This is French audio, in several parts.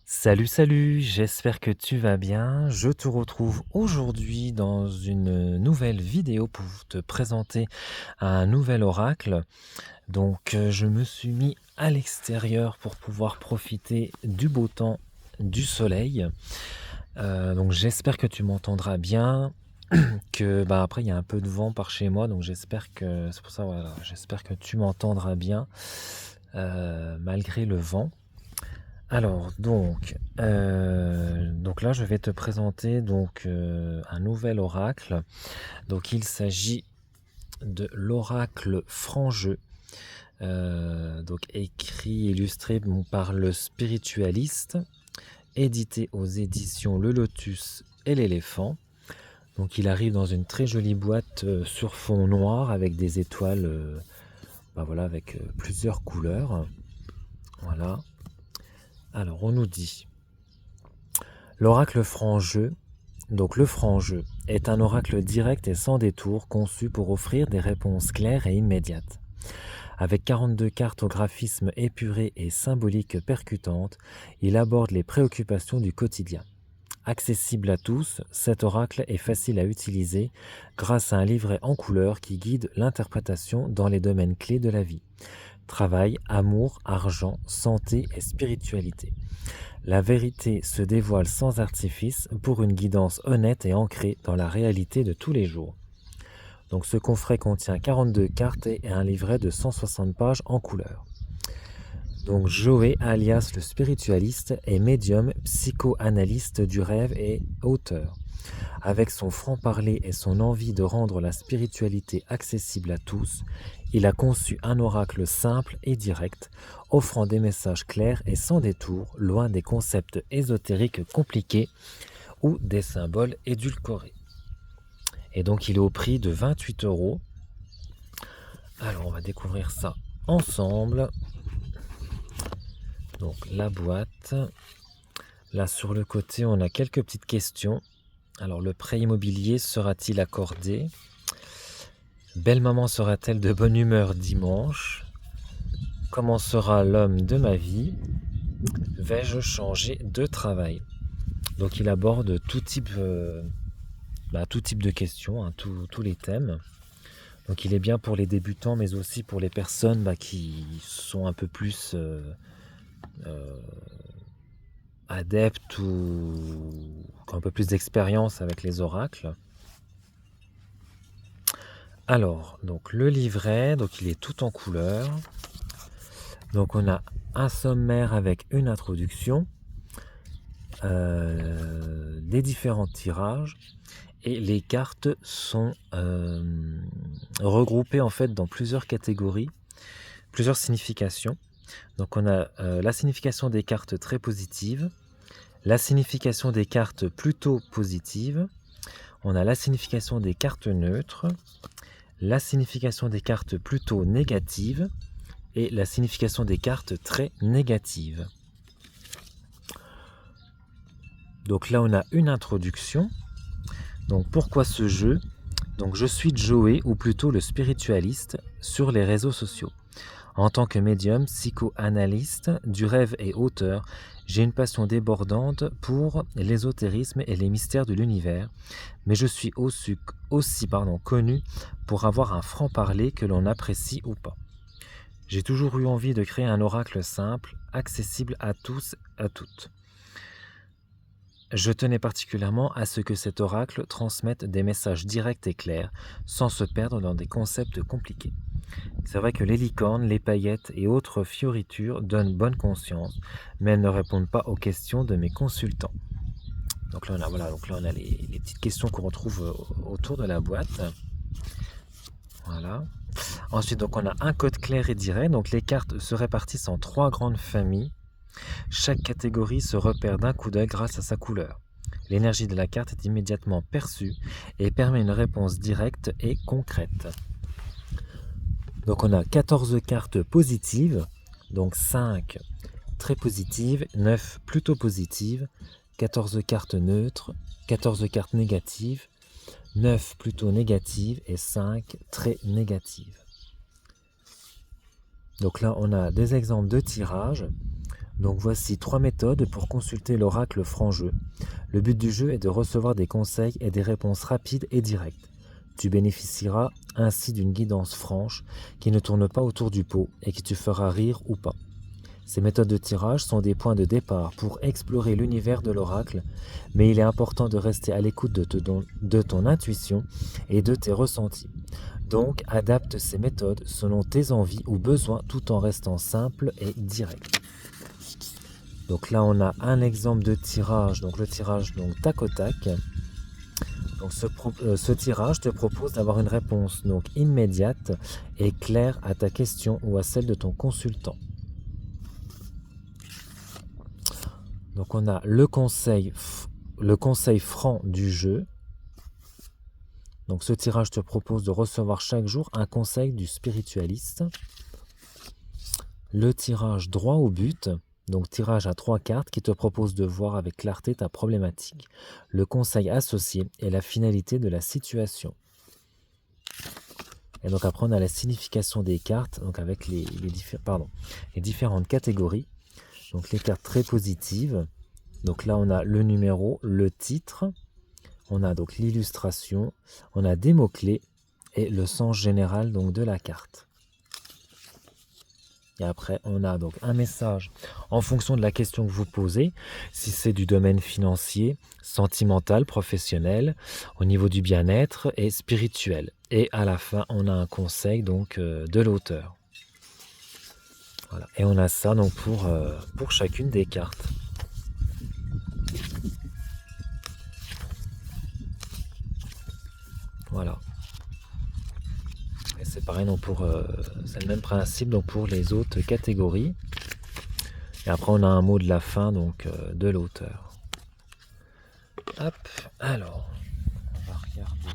Salut, salut, j'espère que tu vas bien. Je te retrouve aujourd'hui dans une nouvelle vidéo pour te présenter un nouvel oracle. Je me suis mis à l'extérieur pour pouvoir profiter du beau temps, du soleil. J'espère que tu m'entendras bien. Après, il y a un peu de vent par chez moi, donc c'est pour ça, voilà, j'espère que tu m'entendras bien malgré le vent. Donc là, je vais te présenter un nouvel oracle. Donc, il s'agit de l'oracle Franc-Jeu, écrit et illustré par le spiritualiste, édité aux éditions Le Lotus et l'Éléphant. Donc, il arrive dans une très jolie boîte sur fond noir avec des étoiles, avec plusieurs couleurs. Voilà. Alors, on nous dit l'oracle Franc-Jeu. Donc le franc-jeu est un oracle direct et sans détour conçu pour offrir des réponses claires et immédiates. Avec 42 cartes au graphisme épuré et symbolique percutante, il aborde les préoccupations du quotidien. Accessible à tous, cet oracle est facile à utiliser grâce à un livret en couleur qui guide l'interprétation dans les domaines clés de la vie. Travail, amour, argent, santé et spiritualité. La vérité se dévoile sans artifice pour une guidance honnête et ancrée dans la réalité de tous les jours. Donc ce coffret contient 42 cartes et un livret de 160 pages en couleur. Donc Joé, alias le spiritualiste, est médium, psychoanalyste du rêve et auteur. Avec son franc-parler et son envie de rendre la spiritualité accessible à tous, il a conçu un oracle simple et direct, offrant des messages clairs et sans détour, loin des concepts ésotériques compliqués ou des symboles édulcorés. Et donc il est au prix de 28 €. Alors on va découvrir ça ensemble. Donc la boîte. Là sur le côté on a quelques petites questions. Alors le prêt immobilier sera-t-il accordé? Belle maman sera-t-elle de bonne humeur dimanche? Comment sera l'homme de ma vie? Vais-je changer de travail? Donc il aborde tout type de questions, hein, tous les thèmes. Donc il est bien pour les débutants, mais aussi pour les personnes qui sont un peu plus adeptes ou qui ont un peu plus d'expérience avec les oracles. Alors, donc le livret, donc il est tout en couleur. Donc on a un sommaire avec une introduction, les différents tirages, et les cartes sont regroupées en fait dans plusieurs catégories, plusieurs significations. Donc on a la signification des cartes très positives, la signification des cartes plutôt positives, on a la signification des cartes neutres, la signification des cartes plutôt négatives et la signification des cartes très négatives. Donc là on a une introduction. Donc pourquoi ce jeu? Donc je suis Joé, ou plutôt le spiritualiste, sur les réseaux sociaux. En tant que médium, psychoanalyste, du rêve et auteur, j'ai une passion débordante pour l'ésotérisme et les mystères de l'univers, mais je suis aussi connu pour avoir un franc-parler que l'on apprécie ou pas. J'ai toujours eu envie de créer un oracle simple, accessible à tous, à toutes. Je tenais particulièrement à ce que cet oracle transmette des messages directs et clairs, sans se perdre dans des concepts compliqués. C'est vrai que les licornes, les paillettes et autres fioritures donnent bonne conscience, mais elles ne répondent pas aux questions de mes consultants. Donc là on a les petites questions qu'on retrouve autour de la boîte. Voilà. Ensuite, donc on a un code clair et direct. Donc les cartes se répartissent en 3 grandes familles. Chaque catégorie se repère d'un coup d'œil grâce à sa couleur. L'énergie de la carte est immédiatement perçue et permet une réponse directe et concrète. Donc on a 14 cartes positives, donc 5 très positives, 9 plutôt positives, 14 cartes neutres, 14 cartes négatives, 9 plutôt négatives et 5 très négatives. Donc là on a des exemples de tirage. Donc voici 3 méthodes pour consulter l'oracle franc-jeu. Le but du jeu est de recevoir des conseils et des réponses rapides et directes. Tu bénéficieras ainsi d'une guidance franche qui ne tourne pas autour du pot et qui te fera rire ou pas. Ces méthodes de tirage sont des points de départ pour explorer l'univers de l'oracle, mais il est important de rester à l'écoute de ton intuition et de tes ressentis. Donc, adapte ces méthodes selon tes envies ou besoins tout en restant simple et direct. Donc là, on a un exemple de tirage, donc le tirage donc tac au tac. Donc ce tirage te propose d'avoir une réponse donc immédiate et claire à ta question ou à celle de ton consultant. Donc on a le conseil franc du jeu. Donc ce tirage te propose de recevoir chaque jour un conseil du spiritualiste. Le tirage droit au but, donc tirage à 3 cartes qui te propose de voir avec clarté ta problématique, le conseil associé et la finalité de la situation. Et donc après on a la signification des cartes, donc avec les différentes catégories. Donc les cartes très positives. Donc là on a le numéro, le titre, on a donc l'illustration, on a des mots-clés et le sens général donc de la carte. Et après, on a donc un message en fonction de la question que vous posez, si c'est du domaine financier, sentimental, professionnel, au niveau du bien-être et spirituel. Et à la fin, on a un conseil donc de l'auteur. Voilà. Et on a ça donc pour chacune des cartes. Voilà. Et c'est pareil, donc c'est le même principe donc pour les autres catégories. Et après, on a un mot de la fin donc de l'auteur. Hop, alors, on va regarder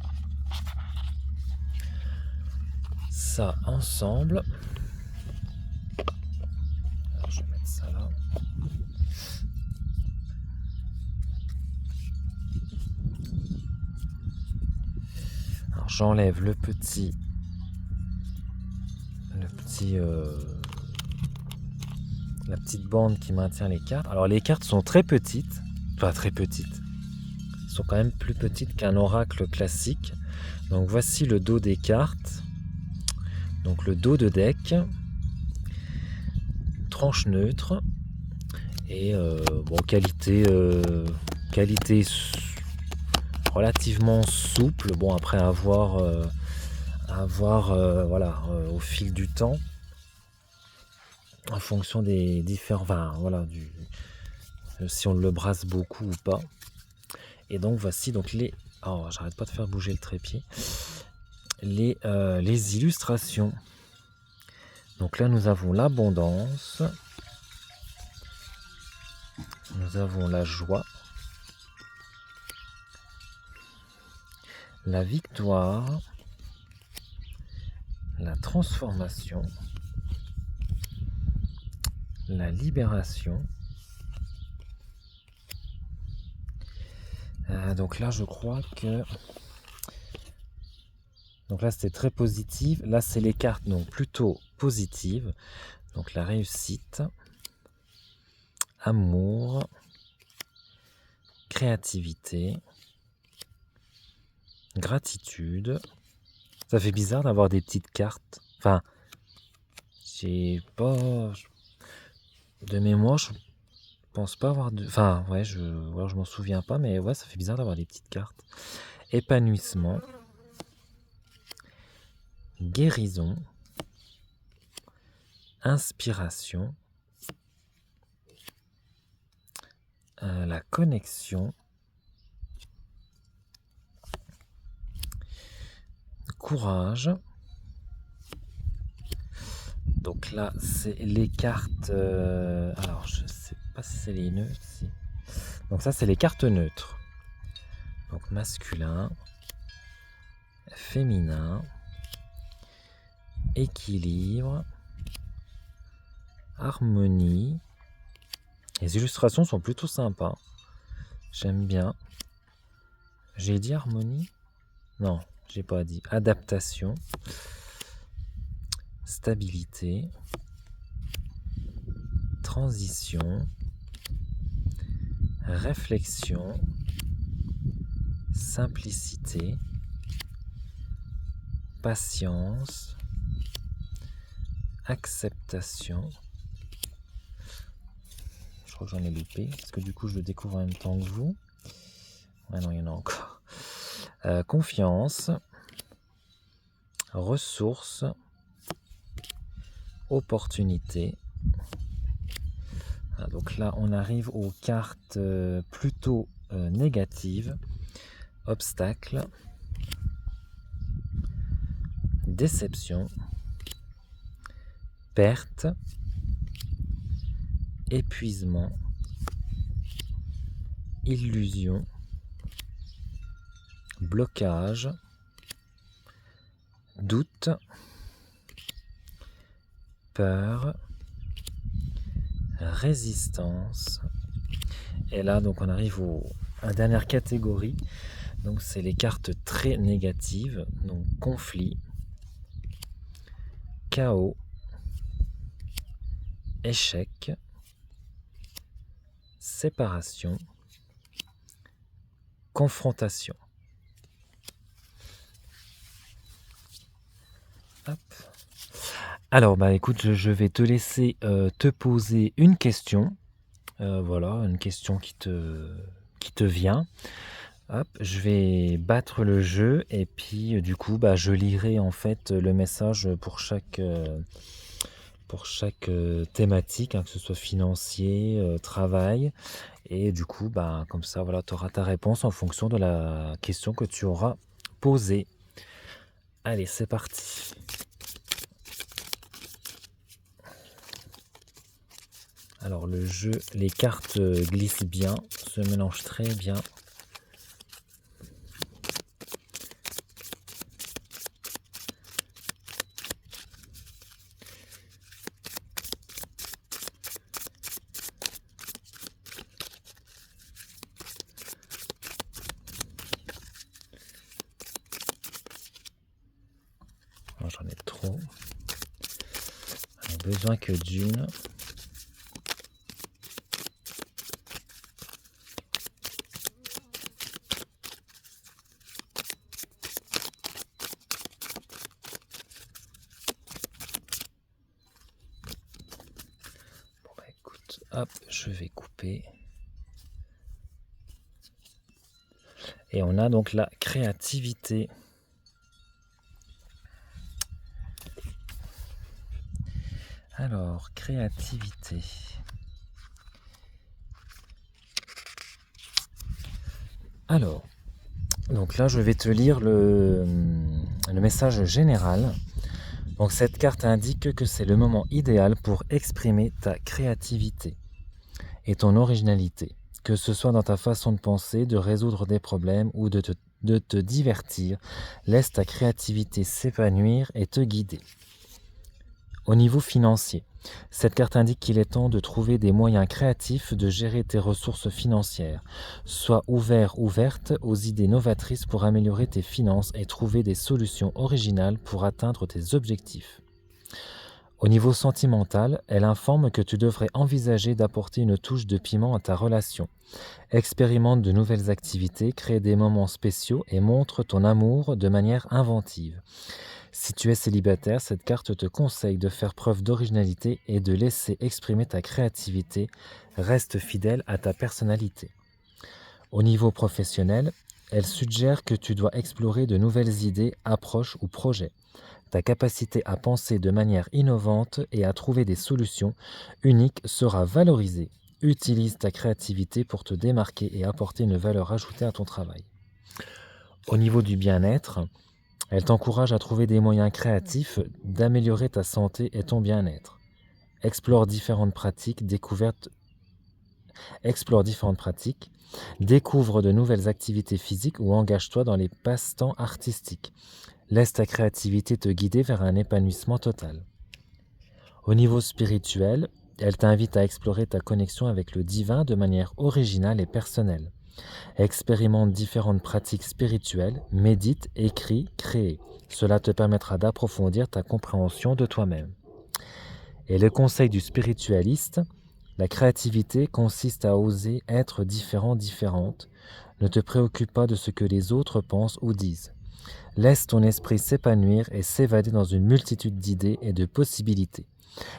ça ensemble. Alors, je vais mettre ça là. Alors, j'enlève la petite bande qui maintient les cartes. Alors, les cartes sont très petites, enfin très petites. Elles sont quand même plus petites qu'un oracle classique. Donc, voici le dos des cartes. Donc, le dos de deck. Tranche neutre. Et qualité relativement souple. Bon, après avoir au fil du temps, en fonction des différents, si on le brasse beaucoup ou pas. Et donc voici donc j'arrête pas de faire bouger le trépied. Les illustrations. Donc là nous avons l'abondance, nous avons la joie, la victoire, la transformation, la libération. Donc là je crois que donc là c'était très positif. Là c'est les cartes donc plutôt positives. Donc la réussite, amour, créativité, gratitude. Ça fait bizarre d'avoir des petites cartes. Enfin, j'ai pas de mémoire, je pense pas avoir de. Enfin, ouais, je m'en souviens pas, mais ouais, ça fait bizarre d'avoir des petites cartes. Épanouissement, guérison, inspiration, la connexion, courage. Donc là, c'est les cartes. Alors, je sais pas si c'est les neutres. Si. Donc ça, c'est les cartes neutres. Donc masculin, féminin, équilibre, harmonie. Les illustrations sont plutôt sympas. J'aime bien. J'ai dit harmonie? Non, j'ai pas dit. Adaptation, stabilité, transition, réflexion, simplicité, patience, acceptation. Je crois que j'en ai loupé, parce que du coup je le découvre en même temps que vous. Ah non, il y en a encore. Confiance, ressources, opportunité. Ah, donc là, on arrive aux cartes plutôt négatives. Obstacle, déception, perte, épuisement, illusion, blocage, doute, peur, résistance. Et là, donc, on arrive à la dernière catégorie. Donc, c'est les cartes très négatives. Donc, conflit, chaos, échec, séparation, confrontation. Hop. Alors, bah écoute, je vais te laisser te poser une question. Voilà, une question qui te vient. Hop, je vais battre le jeu et puis du coup, bah, je lirai en fait le message pour chaque thématique, hein, que ce soit financier, travail. Et du coup, bah, comme ça, voilà, tu auras ta réponse en fonction de la question que tu auras posée. Allez, c'est parti. Alors le jeu, les cartes glissent bien, se mélangent très bien. Moi, j'en ai trop. J'en ai besoin que d'une. Bon bah écoute, hop, je vais couper. Et on a donc la créativité. Alors, créativité. Alors, donc là, je vais te lire le message général. Donc, cette carte indique que c'est le moment idéal pour exprimer ta créativité et ton originalité, que ce soit dans ta façon de penser, de résoudre des problèmes ou de te divertir. Laisse ta créativité s'épanouir et te guider. Au niveau financier, cette carte indique qu'il est temps de trouver des moyens créatifs de gérer tes ressources financières. Sois ouverte aux idées novatrices pour améliorer tes finances et trouver des solutions originales pour atteindre tes objectifs. Au niveau sentimental, elle informe que tu devrais envisager d'apporter une touche de piment à ta relation. Expérimente de nouvelles activités, crée des moments spéciaux et montre ton amour de manière inventive. Si tu es célibataire, cette carte te conseille de faire preuve d'originalité et de laisser exprimer ta créativité. Reste fidèle à ta personnalité. Au niveau professionnel, elle suggère que tu dois explorer de nouvelles idées, approches ou projets. Ta capacité à penser de manière innovante et à trouver des solutions uniques sera valorisée. Utilise ta créativité pour te démarquer et apporter une valeur ajoutée à ton travail. Au niveau du bien-être, elle t'encourage à trouver des moyens créatifs d'améliorer ta santé et ton bien-être. Explore différentes pratiques, découvre de nouvelles activités physiques ou engage-toi dans les passe-temps artistiques. Laisse ta créativité te guider vers un épanouissement total. Au niveau spirituel, elle t'invite à explorer ta connexion avec le divin de manière originale et personnelle. Expérimente différentes pratiques spirituelles, médite, écris, crée. Cela te permettra d'approfondir ta compréhension de toi-même. Et le conseil du spiritualiste, La créativité consiste à oser être différent, différente. Ne te préoccupe pas de ce que les autres pensent ou disent. Laisse ton esprit s'épanouir et s'évader dans une multitude d'idées et de possibilités.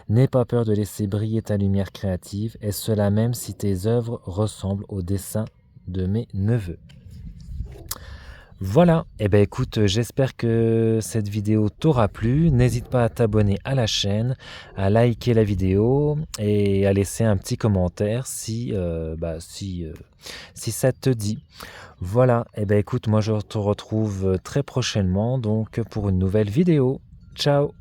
N'aie pas peur de laisser briller ta lumière créative, et cela même si tes œuvres ressemblent aux dessins de mes neveux. Voilà, et ben écoute, j'espère que cette vidéo t'aura plu. N'hésite pas à t'abonner à la chaîne, à liker la vidéo et à laisser un petit commentaire si ça te dit. Voilà, et ben écoute, moi je te retrouve très prochainement donc pour une nouvelle vidéo. Ciao!